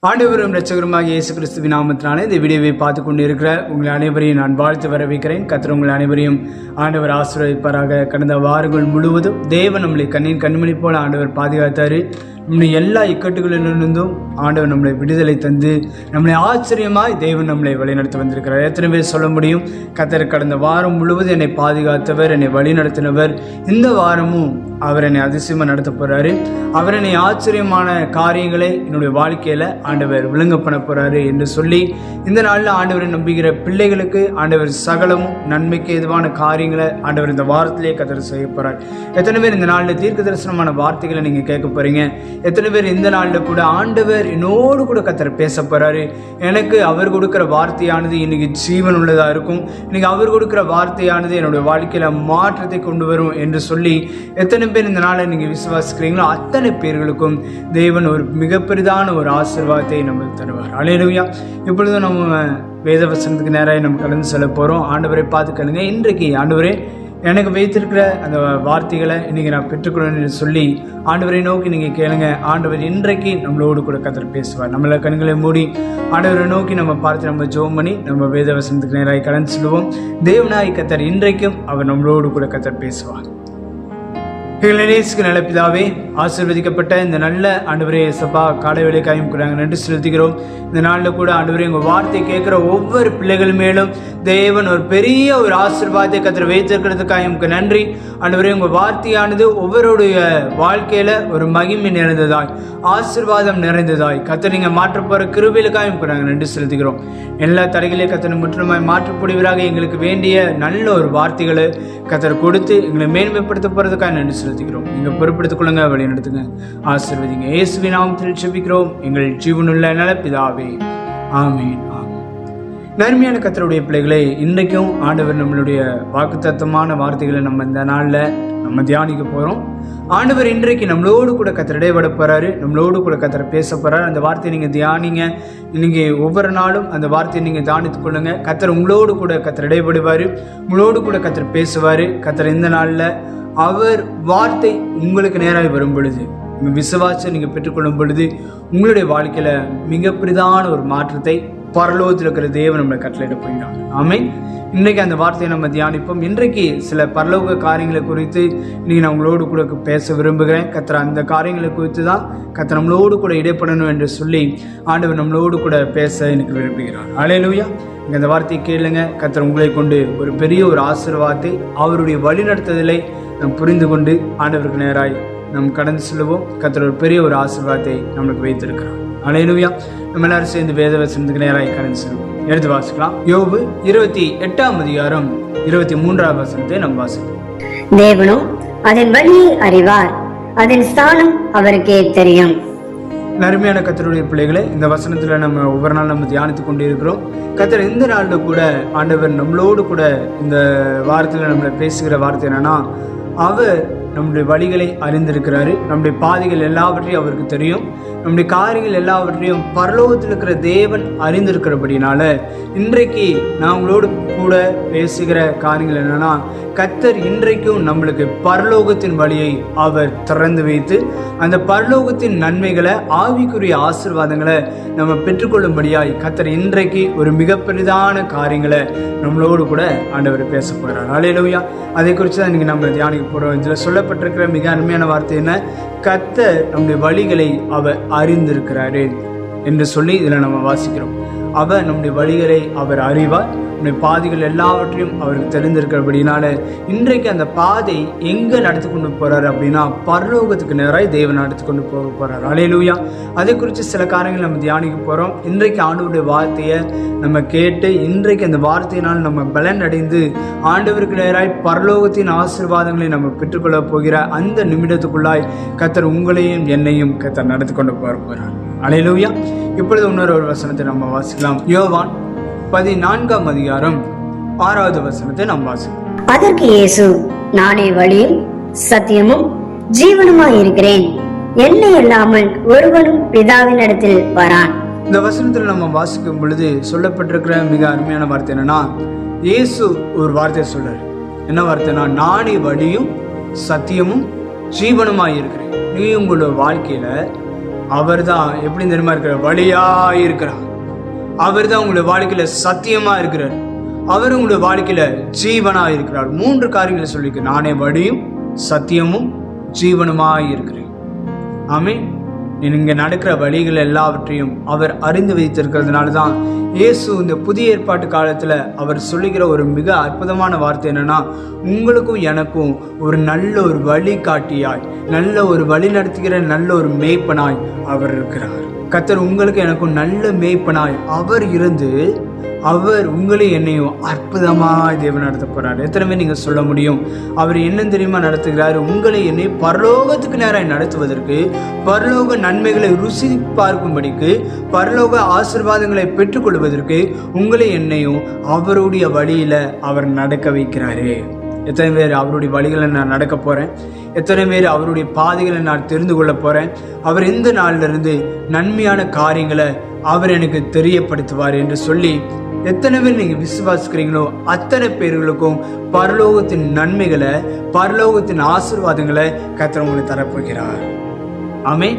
ஆண்டவரும் இரட்சகருமாக இயேசு கிறிஸ்துவின் நாமத்தினாலே இந்த வீடியோவை பார்த்து கொண்டு இருக்கிற உங்கள் அனைவரையும் நான் வாழ்த்து வரவேற்கிறேன். கர்த்தர் உங்கள் அனைவரையும் ஆண்டவர் ஆசீர்வதிப்பாராக. கடந்த வாரங்கள் முழுவதும் தேவன் நம்மளை கண்மணி போல ஆண்டவர் பாதுகாத்தாரு. நம்முடைய எல்லா இக்கட்டுகளிலிருந்தும் ஆண்டவர் நம்மளை விடுதலை தந்து நம்மளை ஆச்சரியமாய் தேவன் நம்மளை வழிநடத்தி வந்திருக்கிறார். எத்தனை பேர் சொல்ல முடியும், கர்த்தர் கடந்த வாரம் முழுவதும் என்னை பாதுகாத்தவர், என்னை வழிநடத்தினவர், இந்த வாரமும் அவர் என்னை அதிசயமாக நடத்த போகிறாரு. அவர் என்னை ஆச்சரியமான காரியங்களை என்னுடைய வாழ்க்கையில் ஆண்டவர் விளங்க பண்ண போகிறாரு என்று சொல்லி இந்த நாளில் ஆண்டவரை நம்புகிற பிள்ளைகளுக்கு ஆண்டவர் சகலமும் நன்மைக்கு எதுவான காரியங்களை ஆண்டவர் இந்த வாரத்திலே கர்த்தர் செய்ய போகிறார். எத்தனை பேர் இந்த நாளில் தீர்க்க தரிசனமான வார்த்தைகளை நீங்கள் கேட்க போகிறீங்க? எத்தனை பேர் இந்த நாளில் கூட ஆண்டவர் என்னோடு கூட கர்த்தர் பேச போகிறாரு, எனக்கு அவர் கொடுக்குற வார்த்தையானது இன்னைக்கு ஜீவன் உள்ளதாக இருக்கும், இன்னைக்கு அவர் கொடுக்குற வார்த்தையானது என்னுடைய வாழ்க்கையில் மாற்றத்தை கொண்டு வரும் என்று சொல்லி எத்தனை பேர் இந்த நாளை நீங்கள் விசுவாசிக்கிறீங்களோ அத்தனை பேர்களுக்கும் தேவன் ஒரு மிகப்பெரிதான ஒரு ஆசீர்வாதத்தை நமக்கு தருவார். அல்லேலூயா. இப்பொழுது நம்ம வேத வசனத்துக்கு நேராக நம்ம கடந்து செல்ல போகிறோம். ஆண்டவரை பார்த்து கேளுங்க. இன்றைக்கு ஆண்டவரே எனக்கு வைத்திருக்கிற அந்த வார்த்தைகளை இன்றைக்கி நான் பெற்றுக்கொள்ளணும்னு சொல்லி ஆண்டவரை நோக்கி நீங்கள் கேளுங்க. ஆண்டவர் இன்றைக்கு நம்மளோடு கூட கர்த்தர் பேசுவார். நம்மளை கண்களை மூடி ஆண்டவரை நோக்கி நம்ம பார்த்து நம்ம ஜெபம் பண்ணி நம்ம வேத வசனத்துக்கு நேராக கடந்து செல்வோம். தேவனாய் கர்த்தர் இன்றைக்கும் அவர் நம்மளோடு கூட கர்த்தர் பேசுவார். நல்ல பிதாவே, ஆசீர்வதிக்கப்பட்ட இந்த நல்ல ஆண்டவரே சபா காலை வேலைக்காயும் கூட நாங்கள் நன்றி செலுத்துகிறோம். இந்த நாளில் கூட ஆண்டவரே உங்கள் வார்த்தை கேட்குற ஒவ்வொரு பிள்ளைகள் மேலும் தேவன் ஒரு பெரிய ஒரு ஆசீர்வாதத்தை கர்த்தர் வைத்திருக்கிறதுக்காக நன்றி. ஆண்டவரே உங்கள் வார்த்தையானது ஒவ்வொருடைய வாழ்க்கையில் ஒரு மகிமை நிறைந்ததாய், ஆசீர்வாதம் நிறைந்ததாய் கர்த்தர் நீங்கள் மாற்ற போகிற கிருபைகளுக்காயும் கூட நாங்கள் நன்றி செலுத்துகிறோம். எல்லா தடைகளையும் கர்த்தர் முற்றிலுமாய் மாற்றக்கூடியவராக எங்களுக்கு வேண்டிய நல்ல ஒரு வார்த்தைகளை கர்த்தர் கொடுத்து எங்களை மேன்மைப்படுத்த போகிறதுக்காக நன்றி செலுத்துகிறோம். நீங்கள் பொறுப்படுத்திக் கொள்ளுங்க, வழி நடத்துங்க, ஆசீர்வதிங்க. இயேசுவின் நாமத்தில் ஜெபிக்கிறோம் எங்கள் ஜீவனுள்ள நல்ல பிதாவே, ஆமென். நன்மையான கர்த்தருடைய பிள்ளைகளை, இன்றைக்கும் ஆண்டவர் நம்மளுடைய வாக்குத்தத்தமான வார்த்தைகளை நம்ம இந்த நாளில் நம்ம தியானிக்க போகிறோம். ஆண்டவர் இன்றைக்கு நம்மளோடு கூட கர்த்தர் இடைப்பட போகிறாரு, நம்மளோடு கூட கர்த்தர் பேச போகிறார். அந்த வார்த்தையை நீங்கள் தியானிங்க. நீங்கள் ஒவ்வொரு நாளும் அந்த வார்த்தையை நீங்கள் தியானித்துக் கொள்ளுங்க. கர்த்தர் உங்களோடு கூட கர்த்தர் இடைப்படுவார், உங்களோடு கூட கர்த்தர் பேசுவார். கர்த்தர் இந்த நாளில் அவர் வார்த்தை உங்களுக்கு நேராக வரும் பொழுது, உங்கள் விசுவாசம் நீங்கள் பெற்றுக்கொள்ளும் பொழுது உங்களுடைய வாழ்க்கையில் மிக பெரிதான ஒரு மாற்றத்தை பரலோகத்தில் இருக்கிற தேவன் நம்மளை கட்டளையிட போகிறார். ஆமென். இன்றைக்கு அந்த வார்த்தையை நம்ம தியானிப்போம். இன்றைக்கு சில பரலோக காரியங்களை குறித்து இன்றைக்கி நான் உங்களோடு கூட பேச விரும்புகிறேன். கர்த்தர் அந்த காரியங்களை குறித்து தான் கர்த்தர் நம்மளோடு கூட இடைப்படணும் என்று சொல்லி ஆண்டவர் நம்மளோடு கூட பேச எனக்கு விரும்புகிறார். அல்லேலூயா. இங்கே அந்த வார்த்தையை கேளுங்க. கர்த்தர் உங்களை கொண்டு ஒரு பெரிய ஒரு ஆசீர்வாதத்தை அவருடைய வழிநடத்துதலை நாம் புரிந்து கொண்டு ஆண்டவருக்கு நேராய் நாம் கடந்து செல்வோம். கர்த்தர் ஒரு பெரிய ஒரு ஆசீர்வாதத்தை நம்மளுக்கு வைத்திருக்கிறார். அல்லேலூயா. நம்ம எல்லாரும் சேர்ந்து வேத வசனத்துக்கு நேராக கடந்து செல்வோம். எடுத்து வாசிக்கலாம். யோபு 28ஆம் அதிகாரம் 23ஆம் வசனத்தை நாம் வாசிக்கலாம். தேவனும் அதன் வழியை அறிவார், அதன் ஸ்தானம் அவருக்கே தெரியும். அருமையான கர்த்தருடைய பிள்ளைகளை, இந்த வசனத்துல நம்ம ஒவ்வொரு நாள் நம்ம தியானித்து கொண்டு இருக்கிறோம். கர்த்தர் இந்த நாளில் கூட ஆண்டவர் நம்மளோடு கூட இந்த வாரத்தில் நம்மளை பேசுகிற வார்த்தை என்னன்னா, அவர் நம்முடைய வழிகளை அறிந்திருக்கிறாரு, நம்முடைய பாதைகள் எல்லாவற்றையும் அவருக்கு தெரியும், நம்முடைய காரியங்கள் எல்லாவற்றையும் பரலோகத்தில் இருக்கிற தேவன் அறிந்திருக்கிறபடினால இன்றைக்கு நான் உங்களோடு கூட பேசுகிற காரியங்கள் என்னன்னா, கர்த்தர் இன்றைக்கும் நம்மளுக்கு பரலோகத்தின் வழியை அவர் திறந்து வைத்து அந்த பரலோகத்தின் நன்மைகளை, ஆவிக்குரிய ஆசீர்வாதங்களை நம்ம பெற்றுக்கொள்ளும்படியாய் கர்த்தர் இன்றைக்கு ஒரு மிக பெரிதான காரியங்களை நம்மளோடு கூட ஆண்டவர் பேச போகிறார். அல்லேலூயா. அதை குறித்து தான் இன்னைக்கு நம்ம தியானிக்க போகிறோம். இதில் சொல்லப்பட்டிருக்கிற மிக அருமையான வார்த்தை என்ன? கர்த்தர் நம்முடைய வழிகளை அவர் அறிந்திருக்கிறாரு என்று சொல்லி இதில் நம்ம வாசிக்கிறோம். அவர் நம்முடைய வழிகளை அவர் அறிவார், நம்முடைய பாதைகள் எல்லாவற்றையும் அவருக்கு தெரிந்திருக்கிறபடினால இன்றைக்கு அந்த பாதை எங்கே நடத்தி கொண்டு போகிறார் அப்படின்னா, பரலோகத்துக்கு நேராக தேவன் நடத்தி கொண்டு போக போகிறார். அல்லேலூயா. அதை குறித்து சில காரியங்கள் நம்ம தியானிக்க போகிறோம். இன்றைக்கு ஆண்டவருடைய வார்த்தையை நம்ம கேட்டு இன்றைக்கு அந்த வார்த்தையினால் நம்ம பலன் அடைந்து ஆண்டவருக்கு நேராய் பரலோகத்தின் ஆசீர்வாதங்களை நம்ம பெற்றுக்கொள்ள போகிற அந்த நிமிடத்துக்குள்ளாய் கர்த்தர் உங்களையும் என்னையும் கர்த்தர் நடத்தி கொண்டு போகிறார். அல்லேலூயா. இப்பொழுது இன்னொரு வசனத்தை நம்ம வாசிக்கலாம். யோவான் 14ஆம் அதிகாரம் 6வது வசனத்தை நாம் வாசிக்கலாம். அதற்கு இயேசு, நானே வழியும் சத்தியமும் ஜீவனுமாய் இருக்கிறேன், என்னை இல்லாமல் ஒருவனும் பிதாவின் இடத்தில் வரான். இந்த வசனத்தில் நம்ம வாசிக்கும் பொழுது சொல்லப்பட்டிருக்கிற மிக அருமையான வார்த்தை என்னன்னா, இயேசு ஒரு வார்த்தையை சொல்றாரு. என்ன வார்த்தைனா, நானே வழியும் சத்தியமும் ஜீவனுமாய் இருக்கிறேன். நீ உங்களோட வாழ்க்கையில அவர் தான் எப்படி தெரியுமா இருக்கிறார்? வழியாக இருக்கிறார். அவர் தான் உங்களுடைய வாழ்க்கையில சத்தியமா இருக்கிறார். அவர் உங்களுடைய வாழ்க்கையில ஜீவனா இருக்கிறார். 3 காரியங்களை சொல்லியிருக்க, நானே வழியும் சத்தியமும் ஜீவனுமாய் இருக்கிறேன். ஆமென். நீங்க நடக்கிற வழிகள் எல்லாவற்றையும் அவர் அறிந்து வைத்திருக்கிறதுனால தான் இயேசு இந்த புதிய ஏற்பாட்டு காலத்துல அவர் சொல்லுகிற ஒரு மிக அற்புதமான வார்த்தை என்னன்னா, உங்களுக்கும் எனக்கும் ஒரு நல்ல ஒரு வழிகாட்டியாய், நல்ல ஒரு வழி நடத்துகிற நல்ல ஒரு மேய்ப்பனாய் அவர் இருக்கிறார். கர்த்தர் உங்களுக்கு எனக்கும் நல்ல மேய்ப்பனாய் அவர் இருந்து அவர் உங்களையும் என்னையும் அற்புதமாய் தேவன் நடத்த போறார். எத்தனை பேர் நீங்க சொல்ல முடியும்? அவர் என்ன தெரியுமா நடத்துகிறார்? உங்களை என்னை பரலோகத்துக்கு நேராக நடத்துவதற்கு, பரலோக நன்மைகளை ருசி பார்க்கும்படிக்கு, பரலோக ஆசீர்வாதங்களை பெற்றுக்கொள்வதற்கு உங்களை என்னையும் அவருடைய வழியில அவர் நடக்க வைக்கிறாரே. எத்தனை பேர் அவருடைய வழிகளை நான் நடக்க போறேன்? எத்தனை பேர் அவருடைய பாதைகளை நான் தெரிந்து கொள்ள போறேன்? அவர் இந்த நாள்ல இருந்து நன்மையான காரியங்களை அவர் எனக்கு தெரியப்படுத்துவார் என்று சொல்லி எத்தனை பேர் நீங்க விசுவாசிக்கிறீங்களோ அத்தனை பேர்களுக்கும் பரலோகத்தின் நன்மைகளை, பரலோகத்தின் ஆசீர்வாதங்களை கர்த்தர் உங்களுக்கு தரப்போகிறார். ஆமென்.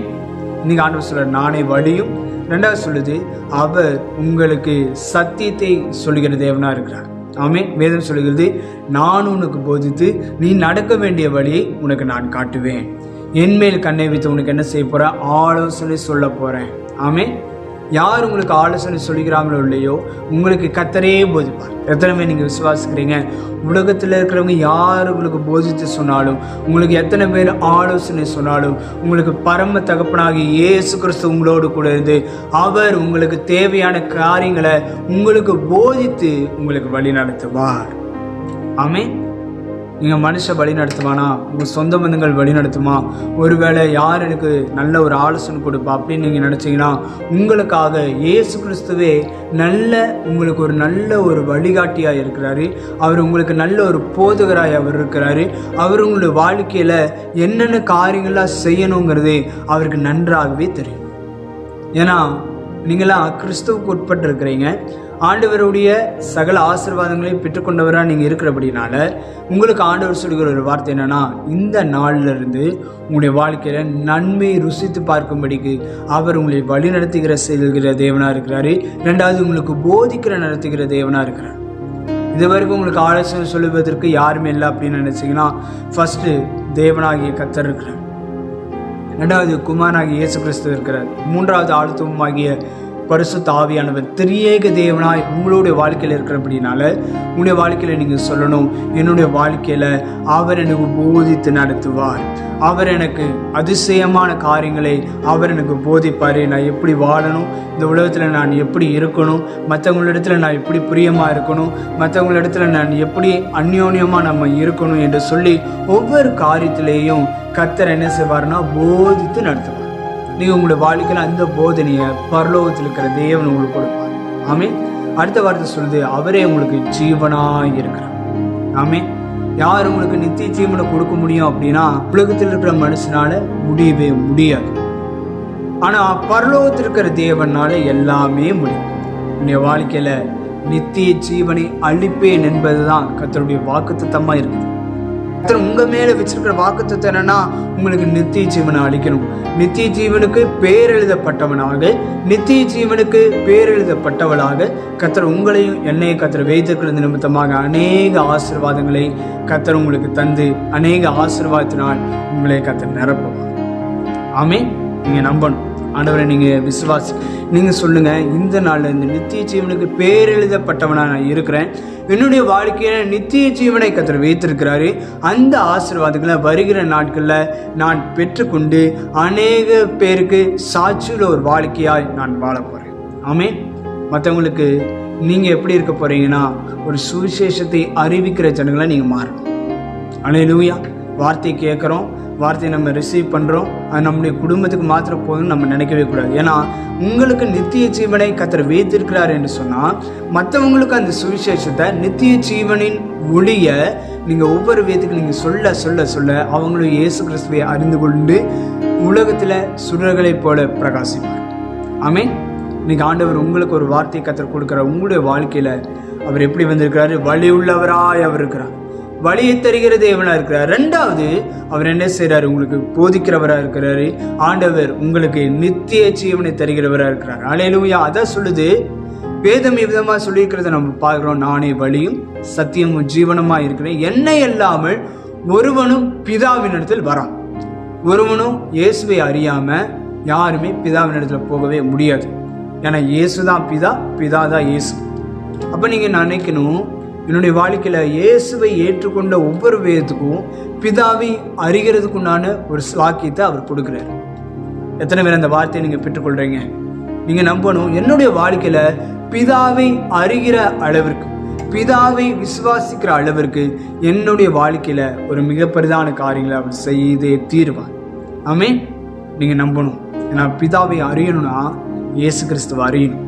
நீங்க ஆண்டவர் சொல்றார், நானே வழியும். 2வது சொல்லுது, அவர் உங்களுக்கு சத்தியத்தை சொல்லுகிற தேவனா இருக்கிறார். ஆமென். வேதம் சொல்லுகிறது, நான் உனக்கு போதித்து நீ நடக்க வேண்டிய வழியை உனக்கு நான் காட்டுவேன். என்மேல் கண்ணை வைத்து உனக்கு என்ன செய்ய போறேன்? ஆலோசனை சொல்ல போறேன். ஆமென். யார் உங்களுக்கு ஆலோசனை சொல்லிக்கிறாங்களோ இல்லையோ, உங்களுக்கு கர்த்தரே போதிப்பார். எத்தனை பேர் நீங்க விசுவாசிக்கிறீங்க? உலகத்தில் இருக்கிறவங்க யார் உங்களுக்கு போதித்து சொன்னாலும், உங்களுக்கு எத்தனை பேர் ஆலோசனை சொன்னாலும், உங்களுக்கு பரம தகப்பனாகி இயேசு கிறிஸ்து உங்களோடு கூட இருந்து அவர் உங்களுக்கு தேவையான காரியங்களை உங்களுக்கு போதித்து உங்களுக்கு வழி நடத்துவார். ஆமென். நீங்க மனுஷ வழி நடத்துவானா? உங்க சொந்த பந்தங்கள் வழி நடத்துமா? ஒருவேளை யார் எனக்கு நல்ல ஒரு ஆலோசனை கொடுப்பா அப்படின்னு நீங்க நினைச்சீங்கன்னா, உங்களுக்காக இயேசு கிறிஸ்துவே உங்களுக்கு ஒரு நல்ல ஒரு வழிகாட்டியா இருக்கிறாரு. அவர் உங்களுக்கு நல்ல ஒரு போதகராய் அவர் இருக்கிறாரு. அவர் உங்களுடைய வாழ்க்கையில என்னென்ன காரியங்கள்லாம் செய்யணுங்கிறது அவருக்கு நன்றாகவே தெரியும். ஏன்னா நீங்களாம் கிறிஸ்துவுக்கு உட்பட்டு இருக்கிறீங்க. ஆண்டவருடைய சகல ஆசீர்வாதங்களையும் பெற்றுக்கொண்டவராக நீங்கள் இருக்கிறபடினால உங்களுக்கு ஆண்டவர் சொல்லுகிற ஒரு வார்த்தை என்னன்னா, இந்த நாளில் இருந்து உங்களுடைய வாழ்க்கையில நன்மை ருசித்து பார்க்கும்படிக்கு அவர் உங்களை வழி நடத்துகிற செல்கிற தேவனா இருக்கிறாரு. 2வது உங்களுக்கு போதிக்கிற நடத்துகிற தேவனா இருக்கிறார். இது வரைக்கும் உங்களுக்கு ஆலோசனை சொல்லுவதற்கு யாருமே இல்லை அப்படின்னு நினைச்சீங்கன்னா, ஃபர்ஸ்ட் தேவனாகிய கர்த்தர் இருக்கிறார். 2வது குமாரனாகிய இயேசு கிறிஸ்து இருக்கிறார். 3வது ஆளுத்துவமாகிய பரிசுத்த ஆவியானவர் திரியேக தேவனாய் உங்களுடைய வாழ்க்கையில் இருக்கிறபடினால உங்களுடைய வாழ்க்கையில நீங்க சொல்லணும், என்னுடைய வாழ்க்கையில அவர் எனக்கு போதித்து நடத்துவார். அவர் எனக்கு அதிசயமான காரியங்களை அவர் எனக்கு போதிப்பார். நான் எப்படி வாழணும், இந்த உலகத்தில் நான் எப்படி இருக்கணும், மற்றவங்களிடத்துல நான் எப்படி பிரியமாக இருக்கணும், மற்றவங்களிடத்துல நான் எப்படி அந்யோன்யமாக நம்ம இருக்கணும் என்று சொல்லி ஒவ்வொரு காரியத்திலேயும் கர்த்தர் என்ன செய்வார்னா போதித்து நடத்துவார். நீங்கள் உங்களுடைய வாழ்க்கையில் அந்த போதனையை பரலோகத்தில் இருக்கிற தேவன் உங்களுக்கு கொடுப்பார். ஆமென். அடுத்த வார்த்தை சொல்லுது, அவரே உங்களுக்கு ஜீவனாக இருக்கிறார். ஆமென். யார் உங்களுக்கு நித்திய ஜீவனை கொடுக்க முடியும் அப்படின்னா, உலகத்தில் இருக்கிற மனுஷனால முடியவே முடியாது. ஆனா பரலோகத்தில் இருக்கிற தேவனால எல்லாமே முடியும். உன்னுடைய வாழ்க்கையில நித்திய ஜீவனை அளிப்பேன் என்பதுதான் கர்த்தருடைய வாக்குத்தத்தமா இருக்குது. கர்த்தர் உங்க மேல வச்சிருக்கிற வாக்குத்தத்தம் என்னன்னா, உங்களுக்கு நித்திய ஜீவனை அளிக்கணும். நித்திய ஜீவனுக்கு பேரெழுதப்பட்டவனாக, நித்திய ஜீவனுக்கு பேரெழுதப்பட்டவளாக கர்த்தர் உங்களையும் என்னையும் கர்த்தர் வைத்திருக்கிறது நிமித்தமாக அநேக ஆசீர்வாதங்களை கர்த்தர் உங்களுக்கு தந்து அநேக ஆசீர்வாதத்தினால் உங்களை கர்த்தர் நிரப்புவார். ஆமென். நீங்க நம்பணும். ஆண்டவரை நீங்க விசுவாசி, நீங்க சொல்லுங்க, இந்த நாள்ல இந்த நித்திய ஜீவனுக்கு பேரெழுதப்பட்டவனா நான் இருக்கிறேன். என்னுடைய வாழ்க்கையில நித்திய ஜீவனை கர்த்தர் வைத்திருக்கிறாரு. அந்த ஆசீர்வாதங்களை வருகிற நாட்கள்ல நான் பெற்றுக்கொண்டு அநேக பேருக்கு சாட்சியுள்ள ஒரு வாழ்க்கையாய் நான் வாழ போறேன். ஆமென். மற்றவங்களுக்கு நீங்க எப்படி இருக்க போறீங்கன்னா, ஒரு சுவிசேஷத்தை அறிவிக்கிற ஜனங்களை நீங்க மாறணும். அல்லேலூயா. வார்த்தை கேட்குறோம், வார்த்தையை நம்ம ரிசீவ் பண்ணுறோம், அது நம்முடைய குடும்பத்துக்கு மாத்திரம் போதும் நம்ம நினைக்கவே கூடாது. ஏன்னா உங்களுக்கு நித்திய ஜீவனை கர்த்தர் வைத்திருக்கிறார் என்று சொன்னால், மற்றவங்களுக்கு அந்த சுவிசேஷத்தை நித்திய ஜீவனின் ஒளிய நீங்கள் ஒவ்வொரு விதத்துக்கு நீங்கள் சொல்ல சொல்ல சொல்ல அவங்களும் இயேசு கிறிஸ்துவை அறிந்து கொண்டு உலகத்தில் சுடர்களை போல பிரகாசிப்பார். ஆமென். இன்னைக்கு ஆண்டவர் உங்களுக்கு ஒரு வார்த்தையை கர்த்தர் கொடுக்குற உங்களுடைய வாழ்க்கையில் அவர் எப்படி வந்திருக்கிறாரு? வழி உள்ளவராய் அவர் இருக்கிறார். வழியை தருகிற தேவனா இருக்கிறார். ரெண்டாவது, அவர் என்ன செய்யறாரு? உங்களுக்கு போதிக்கிறவரா இருக்கிறாரு. ஆண்டவர் உங்களுக்கு நித்திய ஜீவனை தருகிறவரா இருக்கிறார். அல்லேலூயா. அதான் சொல்லுது வேதம் விதமா சொல்லியிருக்கிறத நம்ம பார்க்கிறோம். நானே வழியும் சத்தியமும் ஜீவனமா இருக்கிறேன், என்னை இல்லாமல் ஒருவனும் பிதாவினிடத்தில் வரான். ஒருவனும் இயேசுவை அறியாம யாருமே பிதாவினிடத்துல போகவே முடியாது. ஏன்னா இயேசுதான் பிதா, பிதாதான் இயேசு. அப்ப நீங்க நினைக்கணும், என்னுடைய வாழ்க்கையில இயேசுவை ஏற்றுக்கொண்ட ஒவ்வொரு வேதத்துக்கும் பிதாவை அறிகிறதுக்குண்டான ஒரு சாக்கியத்தை அவர் கொடுக்கிறார். எத்தனை பேர் அந்த வார்த்தையை நீங்க பெற்றுக்கொள்றீங்க? நீங்க நம்பணும், என்னுடைய வாழ்க்கையில பிதாவை அறிகிற அளவிற்கு, பிதாவை விசுவாசிக்கிற அளவிற்கு என்னுடைய வாழ்க்கையில ஒரு மிக பெரிதான காரியங்களை அவர் செய்தே தீர்வார். ஆமென். நீங்க நம்பணும். ஏன்னா பிதாவை அறியணும்னா இயேசு கிறிஸ்துவை அறியணும்.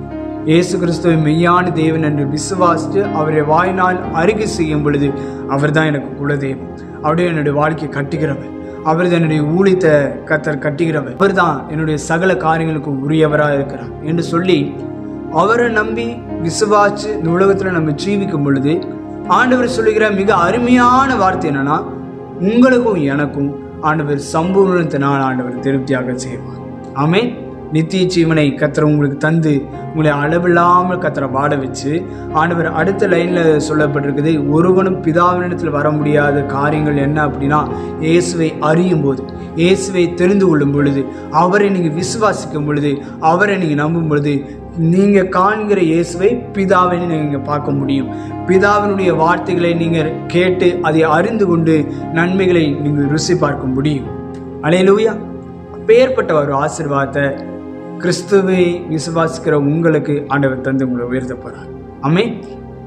இயேசு கிறிஸ்துவை மெய்யான தேவன் என்று விசுவாசித்து அவரை வாயினால் அறிக்கை செய்யும் பொழுது அவர் தான் எனக்கு குலதெய்வம், அவருடைய என்னுடைய வாழ்க்கையை கட்டுகிறவர், அவர் தான் என்னுடைய ஊழியத்தை கத்தர் கட்டுகிறவர், அவர் தான் என்னுடைய சகல காரியங்களுக்கு உரியவராக இருக்கிறார் என்று சொல்லி அவரை நம்பி விசுவாச்சு இந்த உலகத்தில் நம்ம ஜீவிக்கும் பொழுது ஆண்டவர் சொல்லுகிற மிக அருமையான வார்த்தை என்னன்னா, உங்களுக்கும் எனக்கும் ஆண்டவர் சம்பூர்ணத்தினால் ஆண்டவர் திருப்தியாக செய்வார். ஆமென். நித்திய ஜீவனை கத்தரை உங்களுக்கு தந்து உங்களை அளவில்லாமல் கத்தரை வாட வச்சு ஆண்டவர் அடுத்த லைன்ல சொல்லப்பட்டிருக்குது, ஒருவனும் பிதாவினிடத்தில் வர முடியாத காரியங்கள் என்ன அப்படின்னா, இயேசுவை அறியும் போது, இயேசுவை தெரிந்து கொள்ளும் பொழுது, அவரை நீங்க விசுவாசிக்கும் பொழுது, அவரை நீங்க நம்பும் பொழுது நீங்க காண்கிற இயேசுவை பிதாவை நீங்க பார்க்க முடியும். பிதாவினுடைய வார்த்தைகளை நீங்க கேட்டு அதை அறிந்து கொண்டு நன்மைகளை நீங்க ருசி பார்க்க முடியும். அல்லேலூயா. அப்பேற்பட்ட ஒரு ஆசீர்வாதத்தை கிறிஸ்துவை விசுவாசிக்கிற உங்களுக்கு ஆண்டவர் தந்து உங்களை உயர்த்த போறார். ஆமென்.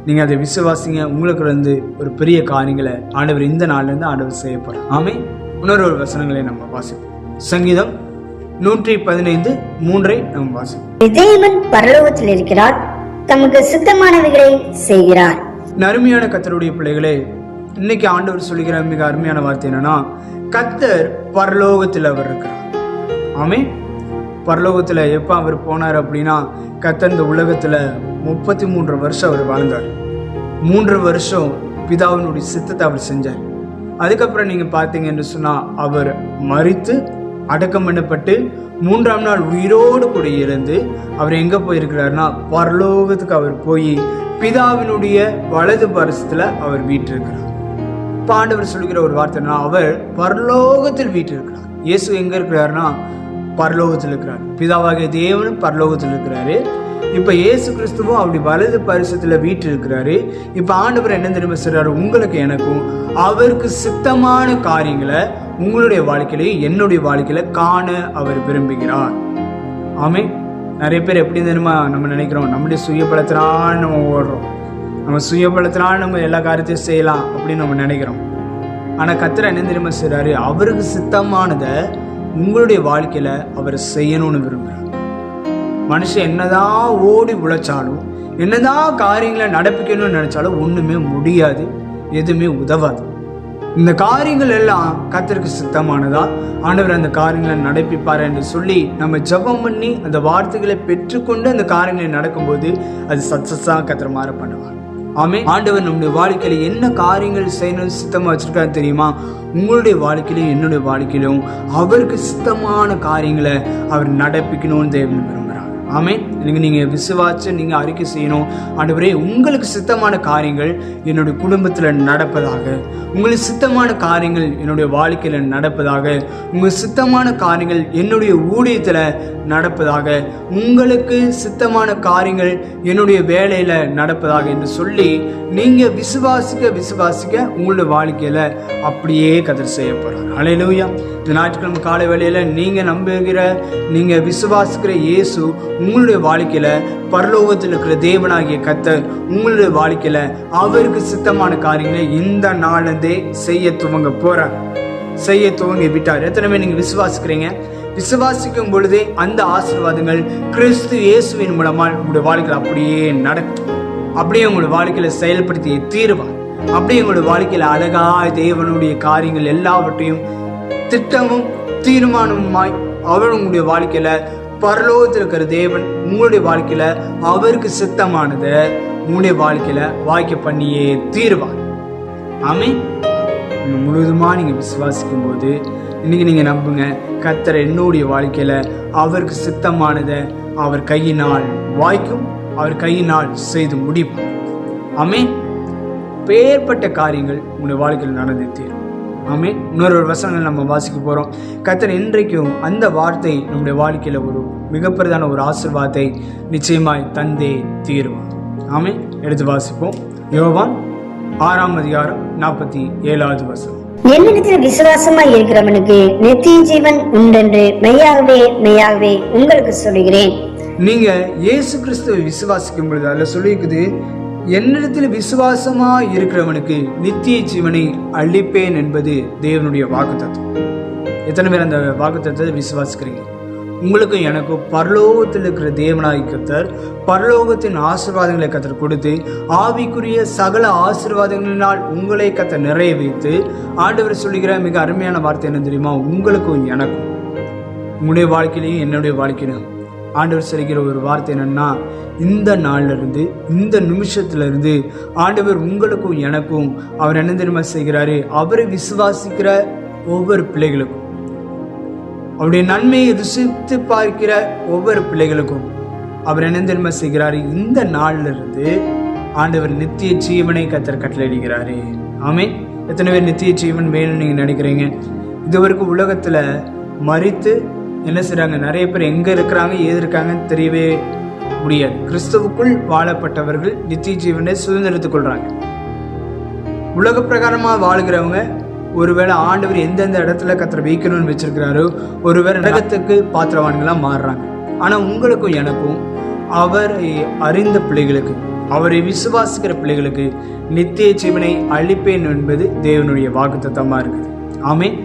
நீங்க அதை விசுவாசிங்க. உங்களுக்கு ஒரு பெரிய காரியங்களை ஆண்டவர் இந்த நாள்ல இருந்து ஆண்டவர் செய்ய போறார். ஆமென். இன்னொரு வசனங்களை நம்ம வாசிப்போம். சங்கீதம் 115:3 நம்ம வாசிப்போம். தேவன் பரலோகத்தில் இருக்கிறார், தமக்கு சித்தமானவைகளை செய்கிறார். அருமையான கர்த்தருடைய பிள்ளைகளே, இன்னைக்கு ஆண்டவர் சொல்லுகிற மிக அருமையான வார்த்தை என்னன்னா, கர்த்தர் பரலோகத்தில் அவர் இருக்கிறார். ஆமென். பரலோகத்தில் எப்போ அவர் போனார் அப்படின்னா, கர்த்தர் இந்த உலகத்தில் 33 வருஷம் அவர் வாழ்ந்தார். 3 வருஷம் பிதாவினுடைய சித்தத்தை அவர் செஞ்சார். அதுக்கப்புறம் நீங்கள் பார்த்தீங்கன்னு சொன்னால் அவர் மரித்து அடக்கம் பண்ணப்பட்டு 3ஆம் நாள் உயிரோடு கூட இருந்து அவர் எங்கே போயிருக்கிறாருன்னா, பரலோகத்துக்கு அவர் போய் பிதாவினுடைய வலது பரிசத்தில் அவர் வீற்றிருக்கிறார். இப்போ ஆண்டவர் சொல்லுகிற ஒரு வார்த்தைனா, அவர் பரலோகத்தில் வீற்றிருக்கிறார். இயேசு எங்கே இருக்கிறாருன்னா பரலோகத்தில் இருக்கிறார். பிதாவாகிய தேவனும் பரலோகத்தில் இருக்கிறாரு. இப்போ இயேசு கிறிஸ்துவும் அப்படி வலது பரிசத்தில் வீற்றிருக்கிறாரு. இப்போ ஆண்டவர் என்ன தெரியுமா சொல்றாரு? உங்களுக்கு எனக்கும் அவருக்கு சித்தமான காரியங்களை உங்களுடைய வாழ்க்கையில என்னுடைய வாழ்க்கையில காண அவர் விரும்புகிறார். ஆமென். நிறைய பேர் எப்படி தெரியுமா நம்ம நினைக்கிறோம், நம்முடைய சுயபலத்தினால் நம்ம ஓடுறோம், நம்ம சுயபலத்தினால் நம்ம எல்லா காரியத்தையும் செய்யலாம் அப்படின்னு நம்ம நினைக்கிறோம். ஆனால் கர்த்தர் என்ன தெரியுமா செய்றாரு? அவருக்கு சித்தமானதை உங்களுடைய வாழ்க்கையில அவர் செய்யணும்னு விரும்புகிறார். மனுஷன் என்னதான் ஓடி உழைச்சாலும், என்னதான் காரியங்களை நடப்பிக்கணும்னு நினைச்சாலும் ஒண்ணுமே முடியாது, எதுவுமே உதவாது. இந்த காரியங்கள் எல்லாம் கர்த்தருக்கு சித்தமானதா, ஆண்டவர் அந்த காரியங்களை நடப்பிப்பார் என்று சொல்லி நம்ம ஜெபம் பண்ணி அந்த வார்த்தைகளை பெற்றுக்கொண்டு அந்த காரியங்களை நடக்கும்போது அது சக்சஸா கர்த்தர் மாற பண்ணுவார். ஆமென். ஆண்டவர் நம்முடைய வாழ்க்கையில என்ன காரியங்கள் செய்யணும் சித்தமா வச்சிருக்காரு தெரியுமா? உங்களுடைய வாழ்க்கையிலும் என்னுடைய வாழ்க்கையிலும் அவருக்கு சித்தமான காரியங்களை அவர் நடப்பிக்கணும்னு தேவன் விரும்புகிறார். ஆமென். நீங்க விசுவாச்சு நீங்க அறிக்கை செய்யணும், ஆண்டவரே உங்களுக்கு சித்தமான காரியங்கள் என்னுடைய குடும்பத்துல நடப்பதாக, உங்களுக்கு சித்தமான காரியங்கள் என்னுடைய வாழ்க்கையில நடப்பதாக, உங்களுக்கு சித்தமான காரியங்கள் என்னுடைய ஊழியத்துல நடப்பதாக, உங்களுக்கு சித்தமான காரியங்கள் என்னுடைய வேலையில நடப்பதாக என்று சொல்லி நீங்க விசுவாசிக்க உங்களுடைய வாழ்க்கையில அப்படியே கர்த்தர் செய்ய போறார். அல்லேலூயா. இந்த ஞாயிற்றுக்கிழமை காலை வேளையில நீங்க நம்புகிற, நீங்க விசுவாசிக்கிற இயேசு உங்களுடைய வாழ்க்கையில பரலோகத்தில் இருக்கிற தேவனாகிய கர்த்தர் உங்களுடைய வாழ்க்கையில அவருக்கு சித்தமான காரியங்களை இந்த நாளிலிருந்தே செய்ய துவங்க விட்டார். எத்தனை பேர் நீங்க விசுவாசிக்கிறீங்க? விசுவாசிக்கும் பொழுதே அந்த ஆசீர்வாதங்கள் கிறிஸ்து இயேசுவின் மூலமா உங்களுடைய வாழ்க்கையில் அப்படியே நடக்கும். அப்படியே உங்களுடைய வாழ்க்கையில செயல்படுத்தி தீர்வார். அப்படியே உங்களுடைய வாழ்க்கையில அழகா தேவனுடைய காரியங்கள் எல்லாவற்றையும் திட்டமும் தீர்மானமுமாய் அவர் உங்களுடைய வாழ்க்கையில பரலோகத்தில் இருக்கிற தேவன் உங்களுடைய வாழ்க்கையில அவருக்கு சித்தமானதை உங்களுடைய வாழ்க்கையில வாய்க்க பண்ணியே தீர்வார். ஆமென். முழுவதுமா நீங்கள் விசுவாசிக்கும் போது இன்னைக்கு நீங்கள் நம்புங்க, கர்த்தர் என்னுடைய வாழ்க்கையில் அவருக்கு சித்தமானதை அவர் கையினால் வாய்க்கும், அவர் கையினால் செய்து முடிப்பார். ஆமென். பேர்பட்ட காரியங்கள் உங்களுடைய வாழ்க்கையில் நடந்து தீரும். ஆமென். இன்னொரு வசனங்கள் நம்ம வாசிக்க போகிறோம். கர்த்தர் இன்றைக்கும் அந்த வார்த்தை நம்முடைய வாழ்க்கையில் ஒரு மிகப்பெரிதான ஒரு ஆசீர்வாதத்தை நிச்சயமாய் தந்தே தீருவார். ஆமென். எடுத்து வாசிப்போம். யோவான் 6:47 வசனம். என்னிடத்தில் விசுவாசமாய் இருக்கிறவனுக்கு நித்திய ஜீவன் உண்டென்று மெய்யாகவே மெய்யாகவே உங்களுக்கு சொல்லுகிறேன். நீங்க இயேசு கிறிஸ்துவை விசுவாசிக்கும் பொழுது அதில் சொல்லியிருக்குது, என்னிடத்தில் விசுவாசமா இருக்கிறவனுக்கு நித்திய ஜீவனை அளிப்பேன் என்பது தேவனுடைய வாக்குத்தத்தம். எத்தனை பேர் அந்த வாக்குத்தத்தத்தை விசுவாசிக்கிறீங்க? உங்களுக்கும் எனக்கும் பரலோகத்தில் இருக்கிற தேவனாய் கர்த்தர் பரலோகத்தின் ஆசீர்வாதங்களை கர்த்தர் கொடுத்து ஆவிக்குரிய சகல ஆசீர்வாதங்களினால் உங்களை கர்த்தர் நிறைய வைத்து ஆண்டவர் சொல்லுகிற மிக அருமையான வார்த்தை என்ன தெரியுமா? உங்களுக்கும் எனக்கும், உங்களுடைய வாழ்க்கையிலையும் என்னுடைய வாழ்க்கையிலும் ஆண்டவர் சொல்லுகிற ஒரு வார்த்தை என்னன்னா, இந்த நாள்ல இருந்து இந்த நிமிஷத்துல இருந்து ஆண்டவர் உங்களுக்கும் எனக்கும் அவர் என்ன தெரியுமா செய்கிறாரு? அவரை விசுவாசிக்கிற ஒவ்வொரு பிள்ளைகளுக்கும், அவருடைய நன்மையை ருசித்து பார்க்கிற ஒவ்வொரு பிள்ளைகளுக்கும் அவர் என்ன தெரியுமா செய்கிறாரு? இந்த நாள்ல இருந்து ஆண்டவர் நித்திய ஜீவனை கர்த்தர் கட்டளையிடுகிறாரு. ஆமென். எத்தனை பேர் நித்திய ஜீவன் வேணும்னு நீங்க நினைக்கிறீங்க? இதுவரைக்கும் உலகத்துல மரித்து என்ன செய்றாங்க? நிறைய பேர் எங்க இருக்கிறாங்க, ஏது இருக்காங்கன்னு தெரியவே முடியாது. கிறிஸ்துவுக்குள் வாழப்பட்டவர்கள் நித்திய ஜீவனை சுதந்திரத்துக் கொள்றாங்க. உலக பிரகாரமா வாழ்கிறவங்க ஒருவேளை ஆண்டவர் எந்தெந்த இடத்துல கர்த்தர் வைக்கணும்னு வச்சிருக்கிறாரோ ஒருவேளை நரகத்துக்கு பாத்திரவான்களா மாறுறாங்க. ஆனா உங்களுக்கும் எனக்கும் அவரை அறிந்த பிள்ளைகளுக்கு, அவரை விசுவாசிக்கிற பிள்ளைகளுக்கு நித்திய ஜீவனை அளிப்பேன் என்பது தேவனுடைய வாக்குத்தத்தமா இருக்குது. ஆமென்.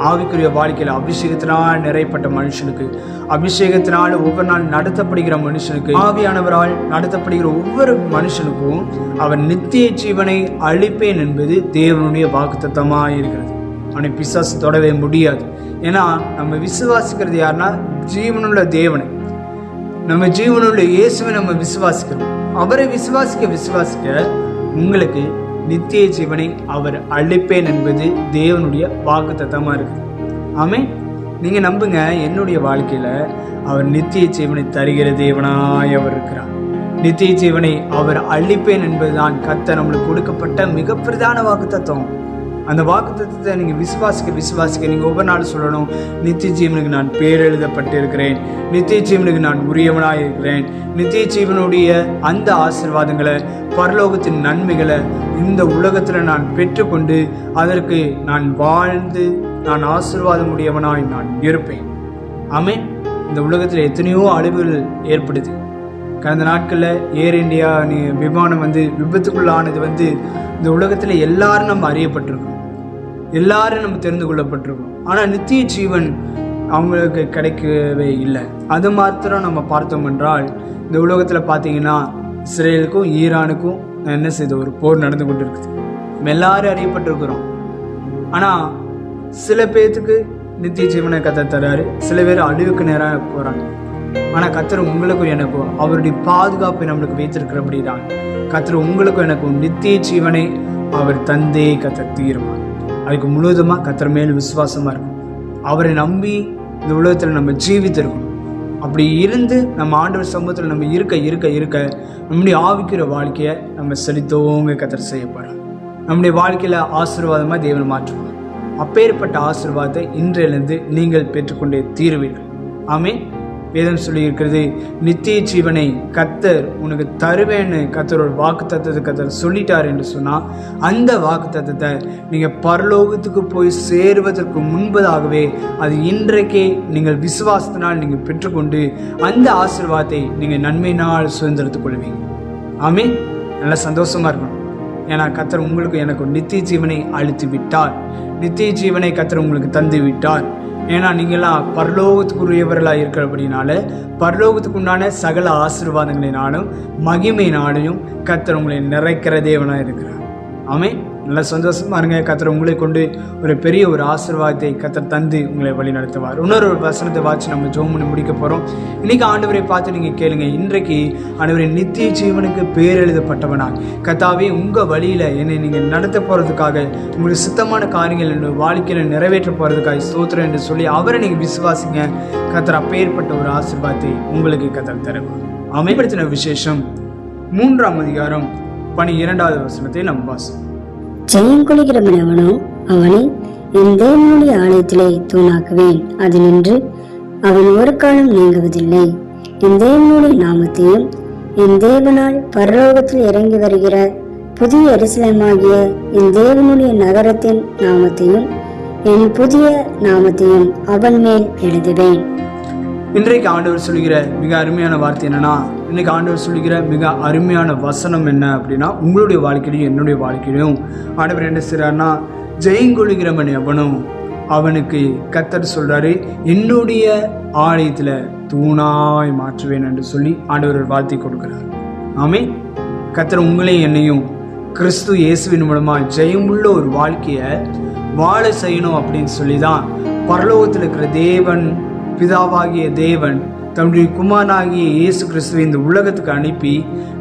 ஆவிக்குரிய வாழ்க்கையில் அபிஷேகத்தினால் நிறையப்பட்ட மனுஷனுக்கு, அபிஷேகத்தினால் ஒவ்வொரு நாள் நடத்தப்படுகிற மனுஷனுக்கு, ஆவியானவரால் நடத்தப்படுகிற ஒவ்வொரு மனுஷனுக்கும் அவர் நித்திய ஜீவனை அளிப்பேன் என்பது தேவனுடைய வாக்குத்தத்தமா இருக்கிறது. அவனை பிசாசு தொடவே முடியாது. ஏன்னா நம்ம விசுவாசிக்கிறது யாருன்னா ஜீவனுள்ள தேவனை, நம்ம ஜீவனுள்ள இயேசுவை நம்ம விசுவாசிக்கிறோம். அவரை விசுவாசிக்க விசுவாசிக்க உங்களுக்கு நித்திய ஜீவனை அவர் அளிப்பேன் என்பது தேவனுடைய வாக்குத்தத்தமா இருக்கு. ஆமென். நீங்க நம்புங்க, என்னுடைய வாழ்க்கையில அவர் நித்திய ஜீவனை தருகிற தேவனாய் அவர் இருக்கிறார். நித்திய ஜீவனை அவர் அளிப்பேன் என்பதுதான் கர்த்தர் நம்மளுக்கு கொடுக்கப்பட்ட மிக பிரதான வாக்குத்தத்தம். அந்த வாக்குத்தத்தத்தை நீங்க விசுவாசிக்க நீங்க ஒவ்வொரு நாளும் சொல்லணும், நித்திய ஜீவனுக்கு நான் பேர் எழுதப்பட்டு இருக்கிறேன், நித்திய ஜீவனுக்கு நான் உரியவனாய் இருக்கிறேன், நித்திய ஜீவனுடைய அந்த ஆசீர்வாதங்களை, பரலோகத்தின் நன்மைகளை இந்த உலகத்துல நான் பெற்றுக்கொண்டு அதற்கு நான் வாழ்ந்து நான் ஆசீர்வாதம் உடையவனாய் நான் இருப்பேன். ஆமென். இந்த உலகத்துல எத்தனையோ அழிவுகள் ஏற்படுது. கடந்த நாட்களில் ஏர் இந்தியா விமானம் விபத்துக்குள்ளானது இந்த உலகத்துல எல்லாரும் நம்ம அறியப்பட்டிருக்கோம், எல்லாரும் நம்ம தெரிந்து கொள்ளப்பட்டிருக்கோம். ஆனால் நித்திய ஜீவன் அவங்களுக்கு கிடைக்கவே இல்லை. அது மாத்திரம் நம்ம பார்த்தோம் என்றால் இந்த உலகத்தில் பார்த்தீங்கன்னா இஸ்ரேலுக்கும் ஈரானுக்கும் என்ன செய்த ஒரு போர் நடந்து கொண்டு இருக்குது. நம்ம எல்லாரும் அறியப்பட்டிருக்கிறோம். ஆனால் சில பேர்த்துக்கு நித்திய ஜீவனை கர்த்தர் தராரு, சில பேர் அழிவுக்கு நேராக போகிறாங்க. ஆனால் கர்த்தர் உங்களுக்கும் எனக்கும் அவருடைய பாதுகாப்பை நம்மளுக்கு வைத்திருக்கிறபடி தான் கர்த்தர் உங்களுக்கும் எனக்கும் நித்திய ஜீவனை அவர் தந்தே கர்த்தர் தீருவார். அதுக்கு முழுவதுமாக கர்த்தர் மேல் விசுவாசமாக இருக்கும். அவரை நம்பி இந்த உலகத்தில் நம்ம ஜீவித்திருக்கணும். அப்படி இருந்து நம்ம ஆண்டவர் சமூகத்தில் நம்ம இருக்க நம்முடைய ஆவிக்கிற வாழ்க்கையை நம்ம செலுத்தோங்க கர்த்தர் செய்யப்படுறோம். நம்முடைய வாழ்க்கையில் ஆசீர்வாதமாக தேவன் மாற்றுவார். அப்பேற்பட்ட ஆசீர்வாதத்தை இன்றிலிருந்து நீங்கள் பெற்றுக்கொண்டே தீருவீர்கள். ஆமென். வேதம் சொல்லி இருக்கிறது, நித்திய ஜீவனை கர்த்தர் உனக்கு தருவேன்னு கர்த்தரோட வாக்குத்தத்தத்தை கர்த்தர் சொல்லிட்டார் என்று சொன்னால் அந்த வாக்குத்தத்தத்தை நீங்கள் பரலோகத்துக்கு போய் சேருவதற்கு முன்பதாகவே அது இன்றைக்கே நீங்கள் விசுவாசத்தினால் நீங்கள் பெற்றுக்கொண்டு அந்த ஆசீர்வாதத்தை நீங்கள் நன்மையினால் சுதந்திரத்துக் கொள்வீங்க. ஆமென். நல்லா சந்தோஷமா இருக்கணும். ஏன்னா கர்த்தர் உங்களுக்கு எனக்கு நித்திய ஜீவனை அளித்து விட்டார். நித்திய ஜீவனை கர்த்தர் உங்களுக்கு தந்து விட்டார். ஏன்னா நீங்களாம் பரலோகத்துக்குரியவர்களாக இருக்கிறபடினால பரலோகத்துக்கு உண்டான சகல ஆசீர்வாதங்களினாலும் மகிமையினாலையும் கர்த்தர் உங்களை நிறைக்கிற தேவனாக இருக்கிறார். ஆமென். நல்ல சந்தோஷமா இருங்க. கர்த்தர் உங்களை கொண்டு ஒரு பெரிய ஒரு ஆசீர்வாதத்தை கர்த்தர் தந்து உங்களை வழி நடத்துவார். இன்னொரு வசனத்தை வாசி நம்ம ஜெபம் பண்ணி முடிக்க போகிறோம். இன்னைக்கு ஆண்டவரை பார்த்து நீங்கள் கேளுங்க. இன்றைக்கு ஆண்டவரை நித்திய ஜீவனுக்கு பேர் எழுதப்பட்டவனாக கர்த்தாவே உங்கள் வழியில் என்னை நீங்கள் நடத்த போகிறதுக்காக உங்களுக்கு சுத்தமான காரியங்கள் என்னுடைய வாழ்க்கையில் நிறைவேற்ற போகிறதுக்காக ஸ்தோத்திரம் என்று சொல்லி அவரை நீங்கள் விசுவாசிங்க. கர்த்தர் அப்பேற்பட்ட ஒரு ஆசீர்வாதத்தை உங்களுக்கு கர்த்தர் தருவார். அமைப்படுத்தின விசேஷம் 3ஆம் அதிகாரம் 12வது வசனத்தை நாம் வாசிப்போம். ஜெயம் கொள்கிறவன் அவனோ அவனை என் தேவனுடைய ஆலயத்திலே தூணாக்குவேன், அது நின்று அவன் ஒரு காலம் நீங்குவதில்லை. என் தேவனுடைய நாமத்தையும் என் தேவனால் பரலோகத்தில் இறங்கி வருகிற புதிய எருசலேமாகிய என் தேவனுடைய நகரத்தின் நாமத்தையும் என் புதிய நாமத்தையும் அவன் மேல் எழுதுவேன். இன்றைக்கு ஆண்டவர் சொல்லுகிற மிக அருமையான வார்த்தை என்னன்னா, இன்னைக்கு ஆண்டவர் சொல்லுகிற மிக அருமையான வசனம் என்ன அப்படின்னா, உங்களுடைய வாழ்க்கையிலையும் என்னுடைய வாழ்க்கையிலையும் ஆண்டவர் என்ன செய்றாருன்னா, ஜெயங்கொள்கிறவன் எவனும் அவனுக்கு கர்த்தர் சொல்றாரு, என்னுடைய ஆலயத்துல தூணாய் மாற்றுவேன் என்று சொல்லி ஆண்டவர் ஒரு வார்த்தை கொடுக்கிறார். ஆமென். கர்த்தர் உங்களையும் என்னையும் கிறிஸ்து இயேசுவின் மூலமா ஜெயமுள்ள ஒரு வாழ்க்கையை வாழ செய்யணும் அப்படின்னு சொல்லி தான் பரலோகத்தில் இருக்கிற தேவன், பிதாவாகிய தேவன் தன்னுடைய குமாரனாகிய இயேசு கிறிஸ்துவை இந்த உலகத்துக்கு அனுப்பி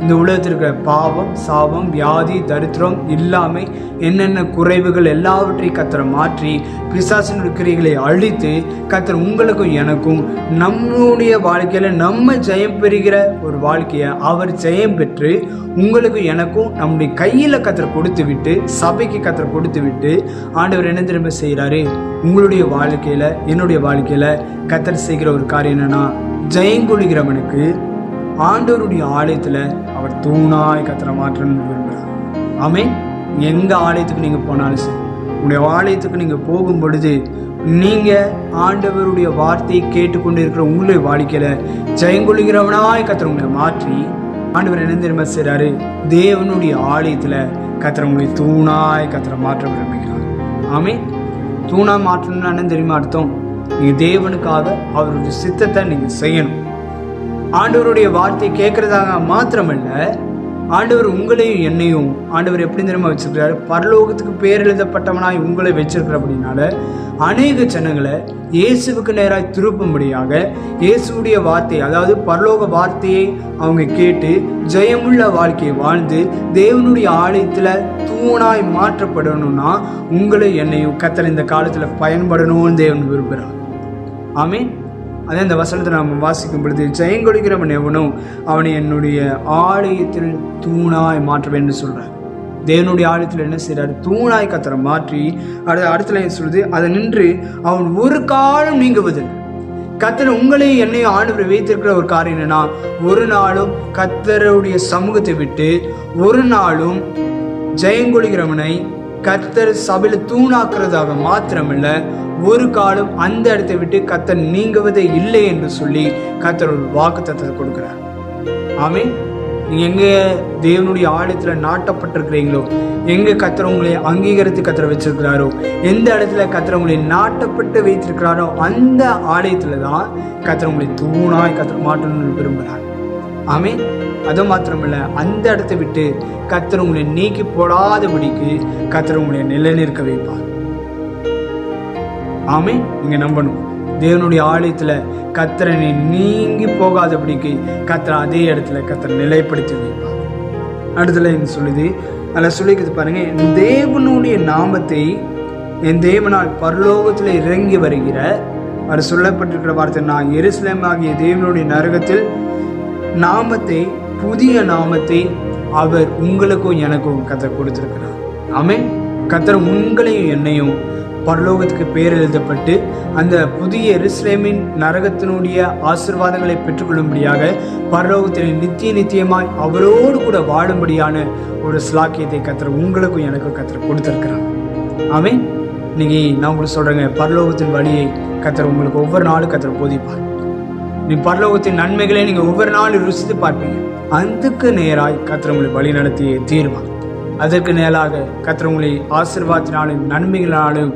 இந்த உலகத்திற்கு பாவம், சாபம், வியாதி, தரித்திரம், இல்லாமை, என்னென்ன குறைவுகள் எல்லாவற்றையும் கர்த்தரை மாற்றி பிசாசினுடைய கிரியைகளை அழித்து கர்த்தர் உங்களுக்கும் எனக்கும் நம்முடைய வாழ்க்கையில நம்ம ஜெயம் பெறுகிற ஒரு வாழ்க்கையை அவர் ஜெயம் பெற்று உங்களுக்கும் எனக்கும் நம்முடைய கையில கர்த்தர் கொடுத்து விட்டு, சபைக்கு கர்த்தர் கொடுத்து விட்டு ஆண்டவர் என்ன திரும்ப செய்கிறாரு, உங்களுடைய வாழ்க்கையில என்னுடைய வாழ்க்கையில கர்த்தர் செய்கிற ஒரு காரியம் என்னன்னா, ஜெயங்கொள்கிறவனுக்கு ஆண்டவருடைய ஆலயத்துல அவர் தூணாய் கர்த்தரை மாற்றணும்னு விரும்புகிறார். ஆமென். எங்க ஆலயத்துக்கு நீங்க போனாலும் சரி, உங்களுடைய ஆலயத்துக்கு நீங்க போகும் பொழுது நீங்க ஆண்டவருடைய வார்த்தையை கேட்டுக்கொண்டு இருக்கிற உங்களுடைய வாழ்க்கையில ஜெயங்கொள்கிறவனாய் கர்த்தர் உங்களை மாற்றி ஆண்டவர் என்ன தெரியுமா செய்றாரு, தேவனுடைய ஆலயத்துல கர்த்தர் உங்களை தூணாய் கர்த்தரை மாற்ற விரும்புகிறார். ஆமென். தூணா மாற்றணும்னா என்ன தெரியுமா அர்த்தம்? நீங்க தேவனுக்காக அவருடைய சித்தத்தை நீங்க செய்யணும். ஆண்டவருடைய வார்த்தை கேட்கறதாக மாத்திரமல்ல, ஆண்டவர் உங்களையும் என்னையும் ஆண்டவர் எப்படி தெரியுமா வச்சிருக்கிறாரு, பரலோகத்துக்கு பேர் எழுதப்பட்டவனாய் உங்களை வச்சிருக்கிற அப்படின்னால அநேக ஜனங்களை இயேசுவுக்கு நேராக திருப்பும்படியாக இயேசுடைய வார்த்தை, அதாவது பரலோக வார்த்தையை அவங்க கேட்டு ஜெயமுள்ள வாழ்க்கையை வாழ்ந்து தேவனுடைய ஆலயத்துல தூணாய் மாற்றப்படணும்னா உங்களை என்னையும் கர்த்தர் இந்த காலத்துல பயன்படணும்னு தேவன் விரும்புகிறார். ஆமென். அதே இந்த வசனத்தை நாம் வாசிக்கும் பொழுது, ஜெயங்கொள்கிறவன் எவனும் அவனை என்னுடைய ஆலயத்தில் தூணாய் மாற்றுவேன் என்று சொல்றார். தேவனுடைய ஆலயத்தில் என்ன செய்றாரு, தூணாய் கர்த்தரை மாற்றி அடுத்த லைன் சொல்லுது, அதை நின்று அவன் ஒரு காலம் நீங்குவதில்லை. கர்த்தர் உங்களையும் என்னையும் ஆண்டவர் வைத்திருக்கிற ஒரு காரியம் என்னன்னா, ஒரு நாளும் கர்த்தருடைய சமூகத்தை விட்டு ஒரு நாளும் ஜெயங்கொள்கிறவனை கர்த்தர் சபையில தூணாக்குறதாக மாத்திரமல்ல, ஒரு காலம் அந்த இடத்தை விட்டு கர்த்தர் நீங்குவதே இல்லை என்று சொல்லி கர்த்தர் ஒரு வாக்குத்தத்தத்தை கொடுக்கிறார். ஆமென். நீங்க எங்க தேவனுடைய ஆலயத்துல நாட்டப்பட்டிருக்கிறீங்களோ, எங்க கர்த்தர் உங்களை அங்கீகரித்து கர்த்தர் வச்சிருக்கிறாரோ, எந்த இடத்துல கர்த்தர் உங்களை நாட்டப்பட்டு வைத்திருக்கிறாரோ அந்த ஆலயத்துல தான் கர்த்தர் உங்களை தூணாய் கர்த்தர் மாற்றணும்னு விரும்புகிறார். ஆமென். அது மாத்திரமல்ல, அந்த இடத்தை விட்டு கர்த்தர் உங்களை நீக்கி போடாதபடிக்கு கர்த்தர் உங்களை நிலைநிற்க வைப்பார். ஆமென். நீங்க நம்பணும், தேவனுடைய ஆலயத்துல கர்த்தரை நீங்கி போகாதபடிக்கு கர்த்தர் அதே இடத்துல கர்த்தர் நிலைப்படுத்தி வைப்பார். அடுத்துல என்ன சொல்லுது, அதில் சொல்லிக்கிறது பாருங்க, என் தேவனுடைய நாமத்தை என் தேவனால் பரலோகத்துல இறங்கி வருகிற, அது சொல்லப்பட்டிருக்கிற வார்த்தை, நான் எருசலேம் ஆகிய தேவனுடைய நரகத்தில் நாமத்தை, புதிய நாமத்தை அவர் உங்களுக்கும் எனக்கும் கர்த்தர் கொடுத்திருக்கிறார். ஆமென். கர்த்தர் உங்களையும் என்னையும் பரலோகத்துக்கு பேர் எழுதப்பட்டு அந்த புதிய எருசலேமின் நரகத்தினுடைய ஆசீர்வாதங்களை பெற்றுக்கொள்ளும்படியாக பரலோகத்தில் நித்தியமாய் அவரோடு கூட வாழும்படியான ஒரு ஸ்லாக்கியத்தை கர்த்தர் உங்களுக்கும் எனக்கும் கர்த்தர் கொடுத்திருக்கிறார். ஆமென். இன்னைக்கு நான் உங்களுக்கு சொல்றேங்க, பரலோகத்தின் வழியை கர்த்தர் உங்களுக்கு ஒவ்வொரு நாளும் கர்த்தர் போதிப்பார். நீ பரலோகத்தின் நன்மைகளை நீங்க ஒவ்வொரு நாளும் ருசித்து பார்ப்பீங்க. அதுக்கு நேராய் கர்த்தர் உங்களை வழி நடத்தியே தீர்வார். அதற்கு நேராக கர்த்தர் உங்களை ஆசீர்வாதத்தினாலும் நன்மைகளாலும்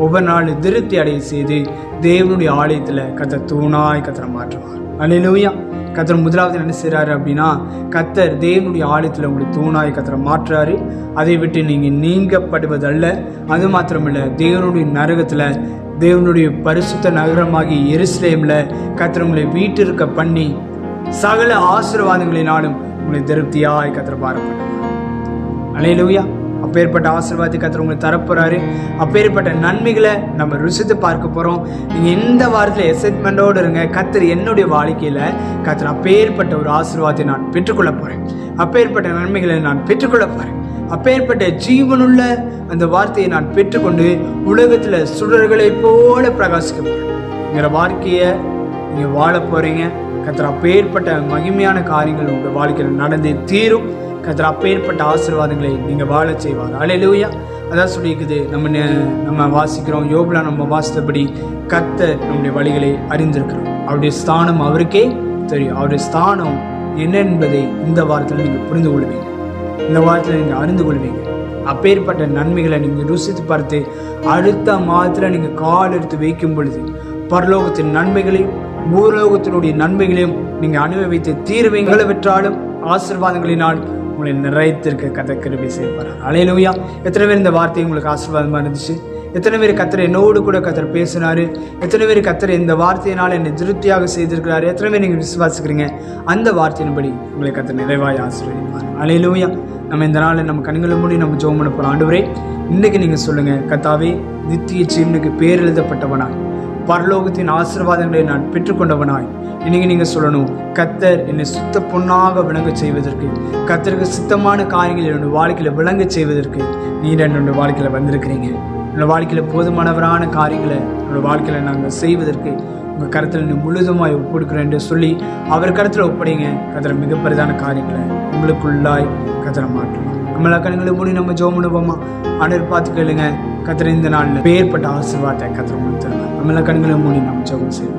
ஒவ்வொரு நாளும் திருப்தி அடைய செய்து தேவனுடைய ஆலயத்தில் கர்த்தர் தூணாய் கர்த்தரை மாற்றுவார். அல்லேலூயா. கர்த்தர் முதலாவது என்ன செய்கிறாரு அப்படின்னா, கர்த்தர் தேவனுடைய ஆலயத்தில் உங்களுக்கு தூணாய் கர்த்தரை மாற்றுறாரு. அதை விட்டு நீங்கள் நீங்கப்படுவதல்ல, அது மாத்திரமில்லை, தேவனுடைய நரகத்தில், தேவனுடைய பரிசுத்த நகரமாகி எருசலேமில் கர்த்தர் உங்களை வீட்டிருக்க பண்ணி சகல ஆசீர்வாதங்களினாலும் உங்களை திருப்தியாய் கர்த்தரை பாரப்படுவார். அல்லேலூயா. அப்பேற்பட்ட ஆசீர்வாதத்தை கர்த்தர் உங்களுக்கு தரப்போறாரு. அப்பேற்பட்ட நன்மைகளை நம்ம ருசித்து பார்க்க போறோம். நீங்க இந்த வாரத்தில் எக்ஸைட்மெண்டோடு இருங்க. கர்த்தர் என்னுடைய வாழ்க்கையில கர்த்தர் அப்பேற்பட்ட ஒரு ஆசீர்வாதத்தை நான் பெற்றுக்கொள்ள போறேன். அப்பேற்பட்ட நன்மைகளை நான் பெற்றுக்கொள்ள போறேன். அப்பேற்பட்ட ஜீவனுள்ள அந்த வார்த்தையை நான் பெற்றுக்கொண்டு உலகத்துல சுடர்களை போல பிரகாசிக்க போறேன். வாழ்க்கைய நீங்க வாழ போறீங்க. கர்த்தர் அப்பேற்பட்ட மகிமையான காரியங்கள் உங்க வாழ்க்கையில் நடந்தே தீரும். கர்த்தர் அப்பேற்பட்ட ஆசீர்வாதங்களை நீங்க வாழ செய்வார். அல்லேலூயா. அதான் சொல்லியிருக்குது. நம்ம வாசிக்கிறோம், யோபுல நம்ம வாசித்தபடி கர்த்தர் நம்முடைய வழிகளை அறிந்திருக்கிறோம். அவருடைய ஸ்தானம் அவருக்கே தெரியும். அவருடைய ஸ்தானம் என்ன என்பதை இந்த வாரத்தில் நீங்க புரிந்து கொள்வீங்க. இந்த வாரத்தில் நீங்க அறிந்து கொள்வீங்க. அப்பேற்பட்ட நன்மைகளை நீங்க ருசித்து பார்த்து அடுத்த மாதத்துல நீங்க கால் எடுத்து வைக்கும் பொழுது பரலோகத்தின் நன்மைகளையும் பூலோகத்தினுடைய நன்மைகளையும் நீங்க அனுபவித்து தீர்வீங்க. பெற்றாலும் ஆசீர்வாதங்களினால் உங்களை நிறைத்திருக்க கர்த்தர் கிருபை செய்வார். அல்லேலூயா. எத்தனை பேர் இந்த வார்த்தை உங்களுக்கு ஆசீர்வாதமா இருந்துச்சு? எத்தனை பேர் கர்த்தர் என்னோடு கூட கர்த்தர் பேசினாரு? எத்தனை பேர் கர்த்தர் இந்த வார்த்தையினால் என்னை திருப்தியாக செய்திருக்கிறாரு? எத்தனை பேர் நீங்கள் விசுவாசிக்கிறீங்க? அந்த வார்த்தையின்படி உங்களை கர்த்தர் நிறைவாய் ஆசீர்வதிப்பார். அல்லேலூயா. நம்ம இந்த நாளில் நம்ம கண்களை மூடி நம்ம ஜெபம் பண்ண போகிறோம். ஆண்டவரே, இன்னைக்கு நீங்கள் சொல்லுங்க, கர்த்தாவே, நித்திய ஜீவனுக்கு பேர் எழுதப்பட்டவனாய் பரலோகத்தின் ஆசீர்வாதங்களை நான் பெற்றுக்கொண்டவனாய் இன்னைக்கு நீங்க சொல்லணும், கர்த்தர் என்னை சுத்த பொன்னாக விளங்க செய்வதற்கு, கர்த்தருக்கு சுத்தமான காரியங்கள் என்னுடைய வாழ்க்கையில விளங்க செய்வதற்கு நீர் என்னுடைய வாழ்க்கையில வந்திருக்கிறீங்க. என்னோட வாழ்க்கையில போதுமானவரான காரியங்களை என்னோட வாழ்க்கையில நாங்கள் செய்வதற்கு உங்க கருத்தில் நீ முழுதுமாய் ஒப்புடுக்கிறேன் என்று சொல்லி அவர் கருத்துல ஒப்படைங்க. கர்த்தர் மிக பெரிதான காரியங்களை உங்களுக்குள்ளாய் கர்த்தரை மாற்றலாம். நம்மள கண்களை மூடி நம்ம ஜெபம் பண்ணுவோமா? ஆண்டவர் பார்த்து கேளுங்க. கர்த்தர் இந்த நாளில் பேர்பட்ட ஆசீர்வாதத்தை கர்த்தர் உங்களுக்கு தருவார். நம்மள கண்களை மூடி நம்ம ஜெபம் செய்வோம்.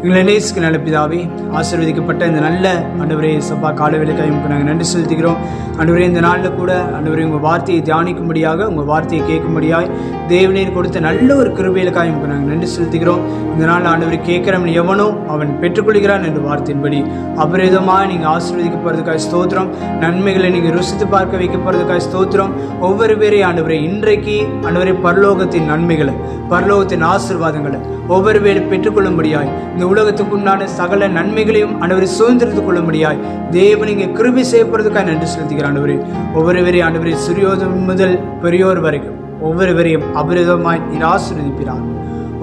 எங்களை நேசிக்க நல்ல பிதாவே, ஆசீர்வதிக்கப்பட்ட இந்த நல்ல ஆண்டவரே சபா காலவேளை கைமுக்கு நாங்கள் நன்றி செலுத்துகிறோம். ஆண்டவரே, இந்த நாளில் கூட ஆண்டவரே உங்கள் வார்த்தையை தியானிக்கும்படியாக, உங்கள் வார்த்தையை கேட்கும்படியாய் தேவனீர் கொடுத்த நல்ல ஒரு கிருபையில கைமுக்கு நாங்கள் நன்றி செலுத்துகிறோம். இந்த நாள் ஆண்டவரை கேட்கிறவன் எவனோ அவன் பெற்றுக்கொள்கிறான் என்ற வார்த்தையின்படி அபரிதமாக நீங்கள் ஆசீர்வதிக்க போகிறதுக்காக ஸ்தோத்திரம். நன்மைகளை நீங்கள் ருசித்து பார்க்க வைக்க போகிறதுக்காக ஸ்தோத்திரம். ஒவ்வொரு பேரையும் ஆண்டவரை இன்றைக்கு ஆண்டவரை பரலோகத்தின் நன்மைகளை, பரலோகத்தின் ஆசீர்வாதங்களை ஒவ்வொரு பேரை பெற்றுக்கொள்ளும்படியாய், இந்த உலகத்துக்குண்டான சகல நன்மைகளையும் ஆண்டவரை சுதந்திரத்துக் கொள்ளும்படியாய் தேவன் இங்கே கிருபை செய்யப்படுறதுக்காக நன்றி செலுத்துகிறார். ஆண்டவரே, ஒவ்வொருவரையும் ஆண்டவரை சிறியோர் முதல் பெரியோர் வரைக்கும் ஒவ்வொருவரையும் அபரிதமாய் நீர் ஆசீர்வதிக்கிறார்.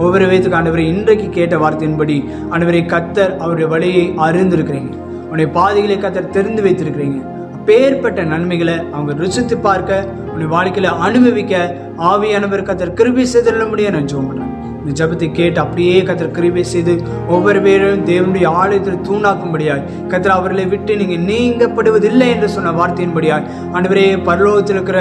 ஒவ்வொரு விதத்துக்கு ஆண்டவரை இன்றைக்கு கேட்ட வார்த்தையின்படி ஆண்டவரை கர்த்தர் அவருடைய வழியை அறிந்திருக்கிறீங்க. அவனுடைய பாதைகளை கர்த்தர் தெரிந்து வைத்திருக்கிறீங்க. அப்பேற்பட்ட நன்மைகளை அவங்க ருசித்து பார்க்க, உன்னுடைய வாழ்க்கையில அனுபவிக்க ஆவியானவர் கர்த்தர் கிருபை செய்தல்ல முடியாது நான் ஜெபம் பண்றேன். இந்த ஜெபத்தை கேட்டு அப்படியே கர்த்தர் கிருபை செய்து ஒவ்வொரு பேரும் தேவனுடைய ஆலயத்தில் தூணாக்கும்படியாய், கர்த்தர் அவர்களை விட்டு நீங்க நீங்கப்படுவதில்லை என்று சொன்ன வார்த்தையின்படியாய் ஆண்டவரே பரலோகத்தில் இருக்கிற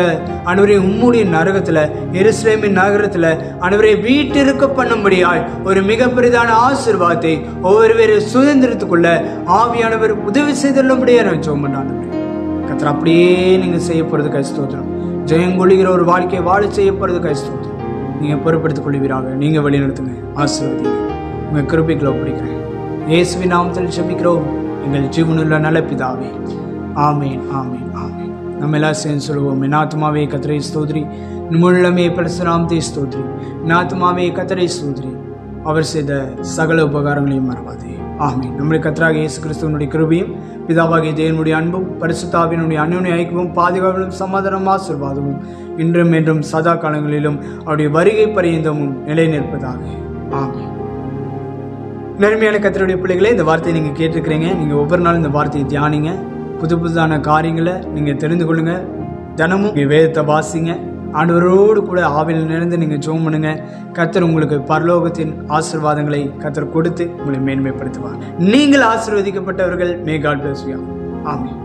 ஆண்டவரே உம்முடைய நரகத்துல, எருசலேமின் நகரத்துல ஆண்டவரே வீட்டிருக்க பண்ணும்படியாய் ஒரு மிக பெரிதான ஆசீர்வாதத்தை ஒவ்வொரு பேரும் சுதந்திரத்துக்குள்ள ஆவியானவர் உதவி செய்துள்ளபடியா நான் ஜெபம் பண்ணேன். கர்த்தர் அப்படியே நீங்க செய்ய போறதுக்காக ஸ்தோத்திரம். ஜெயங்கொள்ளுகிற ஒரு வாழ்க்கையை வாழ செய்ய போறதுக்காக ஸ்தோத்திரம். நீங்க பொறுப்படுத்திக் கொள்வீராக. நீங்க வழி நடத்துங்க, ஆசீர்வதிங்க. உங்க கிருபைகளை ஒப்படைக்கிறேன். இயேசுவின் நாமத்தில் ஜெபிக்கிறோம் எங்கள் ஜீவனுள்ள நல்ல பிதாவே. ஆமேன், ஆமேன், ஆமேன். நம்ம எல்லாம் சேர்ந்து சொல்லுவோம். என் ஆத்மாவே கர்த்தரை ஸ்தோத்திரி, முழுமே பரிசுநாமத்தை ஸ்தோத்திரி. என் ஆத்மாவே கர்த்தரை ஸ்தோத்திரி, அவர் செய்த சகல உபகாரங்களையும் மறவாதே. ஆமீன். நம்முடைய கர்த்தராகிய இயேசு கிறிஸ்துவினுடைய கிருபையும் பிதாவாகிய தேவனுடைய அன்பும் பரிசுத்தாவினுடைய அன்யோன்ய ஐக்கியமும் பாதுகாவலும் சமாதானமும் ஆசீர்வாதமும் இன்றும் என்றும் சதா காலங்களிலும் அவருடைய வருகை பரியந்தமும் நிலை நிற்பதாக. ஆமீன். நன்மையான கர்த்தருடைய பிள்ளைகளே, இந்த வார்த்தையை நீங்கள் கேட்டிருக்கிறீங்க. நீங்கள் ஒவ்வொரு நாளும் இந்த வார்த்தையை தியானிங்க. புது புதுதான காரியங்களை நீங்கள் தெரிந்து கொள்ளுங்க. தினமும் வேதத்தை வாசிங்க. ஆண்டவரோடு கூட ஆவியில் நிறைந்து நீங்கள் ஜெபம் பண்ணுங்க. கர்த்தர் உங்களுக்கு பரலோகத்தின் ஆசீர்வாதங்களை கர்த்தர் கொடுத்து உங்களை மேன்மைப்படுத்துவார். நீங்கள் ஆசீர்வதிக்கப்பட்டவர்கள். May God bless you. Amen.